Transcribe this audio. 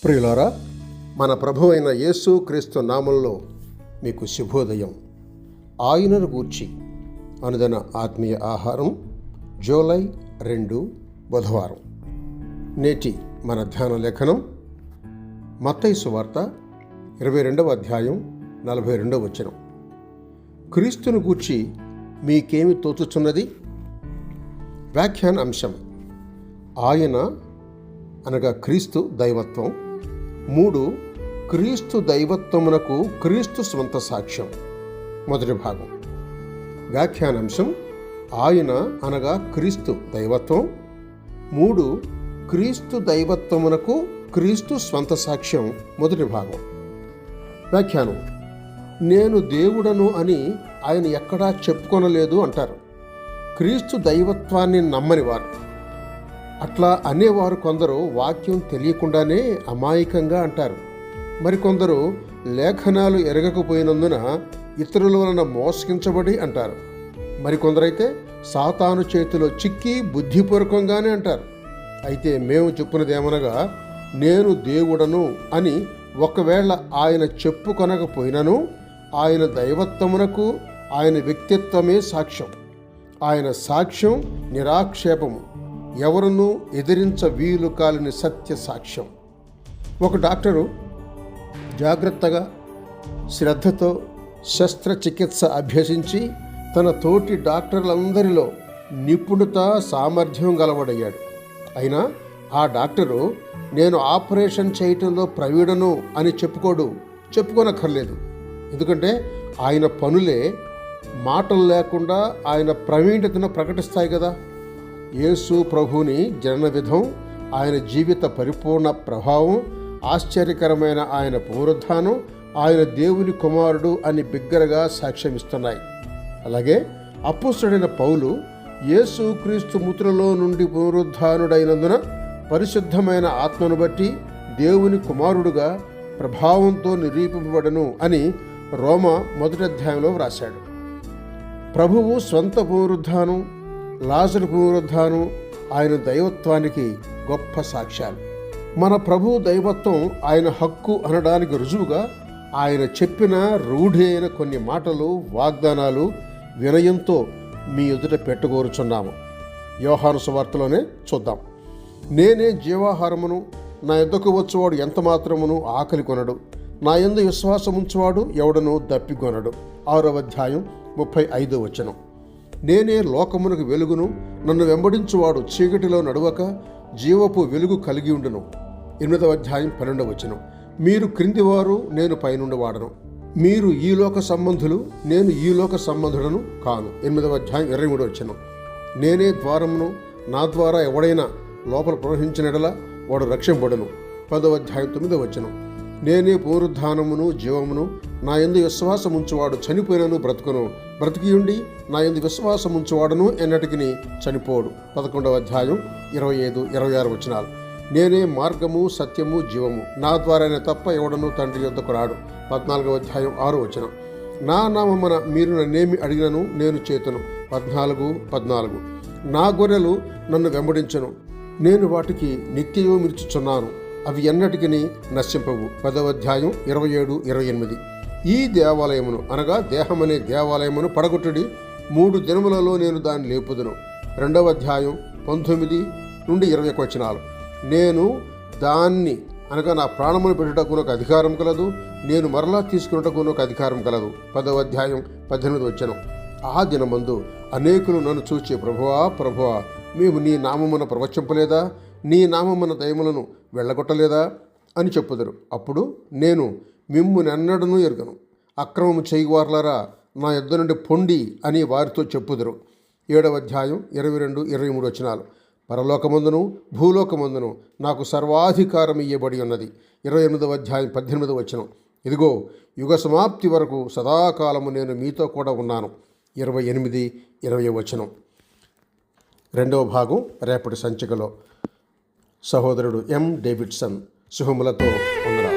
ప్రియులారా, మన ప్రభు అయిన యేసు క్రీస్తు నామంలో మీకు శుభోదయం. ఆయనను గూర్చి అనుదిన ఆత్మీయ ఆహారం, జూలై 2 బుధవారం. నేటి మన ధ్యాన లేఖనం మత్తయి సువార్త 22వ అధ్యాయం 42వ వచనం. క్రీస్తును గూర్చి మీకేమి తోచుచున్నది? వ్యాఖ్యాన అంశం: ఆయన అనగా క్రీస్తు దైవత్వం. 3, క్రీస్తు దైవత్వమునకు క్రీస్తు స్వంత సాక్ష్యం. మొదటి భాగం. వ్యాఖ్యానాంశం: ఆయన అనగా క్రీస్తు దైవత్వం. 3, క్రీస్తు దైవత్వమునకు క్రీస్తు స్వంత సాక్ష్యం. మొదటి భాగం. వ్యాఖ్యానం: నేను దేవుడను అని ఆయన ఎక్కడా చెప్పుకొనలేదు అంటారు క్రీస్తు దైవత్వాన్ని నమ్మని వారు. అట్లా అనేవారు కొందరు వాక్యం తెలియకుండానే అమాయకంగా అంటారు. మరికొందరు లేఖనాలు ఎరగకపోయినందున ఇతరుల వలన మోసగించబడి అంటారు. మరికొందరైతే సాతాను చేతిలో చిక్కి బుద్ధిపూర్వకంగానే అంటారు. అయితే మేము చెప్పున్నదేమనగా, నేను దేవుడను అని ఒకవేళ ఆయన చెప్పుకొనకపోయినను ఆయన దైవత్వమునకు ఆయన వ్యక్తిత్వమే సాక్ష్యం. ఆయన సాక్ష్యం నిరాక్షేపము, ఎవరునూ ఎదిరించ వీలు కాలని సత్య సాక్ష్యం. ఒక డాక్టరు జాగ్రత్తగా శ్రద్ధతో శస్త్రచికిత్స అభ్యసించి తన తోటి డాక్టర్లందరిలో నిపుణత సామర్థ్యం గలవాడయ్యాడు. అయినా ఆ డాక్టరు నేను ఆపరేషన్ చేయటంలో ప్రవీణను అని చెప్పుకోనక్కర్లేదు. ఎందుకంటే ఆయన పనులే మాటలు లేకుండా ఆయన ప్రవీణతను ప్రకటిస్తాయి కదా. యేసు ప్రభుని జనన విధం, ఆయన జీవిత పరిపూర్ణ ప్రభావం, ఆశ్చర్యకరమైన ఆయన పునరుద్ధానం, ఆయన దేవుని కుమారుడు అని బిగ్గరగా సాక్ష్యమిస్తున్నాయి. అలాగే అపోస్తలుడైన పౌలు యేసు క్రీస్తు మృతులలో నుండి పునరుద్ధానుడైనందున పరిశుద్ధమైన ఆత్మను బట్టి దేవుని కుమారుడుగా ప్రభావంతో నిరూపింపబడను అని రోమా 1వ అధ్యాయంలో వ్రాశాడు. ప్రభువు స్వంత పునరుద్ధానం, లాజరు పునరుద్ధానం ఆయన దైవత్వానికి గొప్ప సాక్ష్యాలు. మన ప్రభు దైవత్వం ఆయన హక్కు అనడానికి రుజువుగా ఆయన చెప్పిన రూఢి అయిన కొన్ని మాటలు, వాగ్దానాలు వినయంతో మీ ఎదుట పెట్టుకోరుచున్నాము. యోహాను సువార్తలోనే చూద్దాం. నేనే జీవాహారమును, నా యొద్దకు వచ్చువాడు ఎంత మాత్రమును ఆకలి కొనడు, నా యందు విశ్వాసముంచువాడు ఎవడను దప్పికొనడు. 6వ అధ్యాయం 35వ వచనం. నేనే లోకమునకు వెలుగును, నన్ను వెంబడించువాడు చీకటిలో నడవక జీవపు వెలుగు కలిగి ఉండును. 8వ అధ్యాయం 12వ వచనం. మీరు క్రిందివారు, నేను పైనుండి వాడను. మీరు ఈ లోక సంబంధులు, నేను ఈ లోక సంబంధుడను కాను. 8వ అధ్యాయం 23వ వచనం. నేనే ద్వారమును, నా ద్వారా ఎవడైనా లోపల ప్రవహించినడలా వాడు రక్షింపబడును. 10వ అధ్యాయం 9వ వచనం. నేనే పునరుద్ధానమును జీవమును, నా యందు విశ్వాసముంచువాడు చనిపోయినను బ్రతుకును, బ్రతికియుండి నా యందు విశ్వాసముంచువాడును ఎన్నటికి చనిపోడు. 11వ అధ్యాయం 25, 26 వచనాలు. నేనే మార్గము, సత్యము, జీవము, నా ద్వారానే తప్ప ఎవడను తండ్రి యొద్దకు రాడు. 14వ అధ్యాయం 6వ వచనం. నా నామమున మీరు నన్నేమి అడిగినను నేను చేతును. 14. నా గొర్రెలు నన్ను వెంబడించను, నేను వాటికి నిత్యము మిర్చుచున్నాను, అవి ఎన్నటికి నశింపవు. 10వ అధ్యాయం 27, 28. ఈ దేవాలయమును అనగా దేహమనే దేవాలయమును పడగొట్టుడి, 3 దినములలో నేను దాన్ని లేపుదును. 2వ అధ్యాయం 19 నుండి 21 వచనాలు. నేను దాన్ని అనగా నా ప్రాణమును పెట్టుటకు నాకు అధికారం కలదు, నేను మరలా తీసుకున్నటకు నాకు అధికారం కలదు. 10వ అధ్యాయం 18 వచనం. ఆ దినమందు అనేకులు నన్ను చూచి, ప్రభువా ప్రభువా, మేము నీ నామమున ప్రవచింపలేదా, నీ నామమున దయములను వెళ్ళగొట్టలేదా అని చెప్పుదురు. అప్పుడు నేను, మిమ్మునెన్నడను ఎరుగను, అక్రమము చేయువార్లారా నా యొద్ద నుండి పొండి అని వారితో చెప్పుదురు. 7వ అధ్యాయం 22, 23 వచనాలు. పరలోకమందును భూలోకమందును నాకు సర్వాధికారం ఇయ్యబడి ఉన్నది. 28వ అధ్యాయం 18వ వచనం. ఇదిగో యుగ సమాప్తి వరకు సదాకాలము నేను మీతో కూడా ఉన్నాను. 28, 20 వచనం. 2వ భాగం రేపటి సంచికలో. సహోదరుడు ఎం. డేవిడ్సన్. శుభములతో వందనాలు.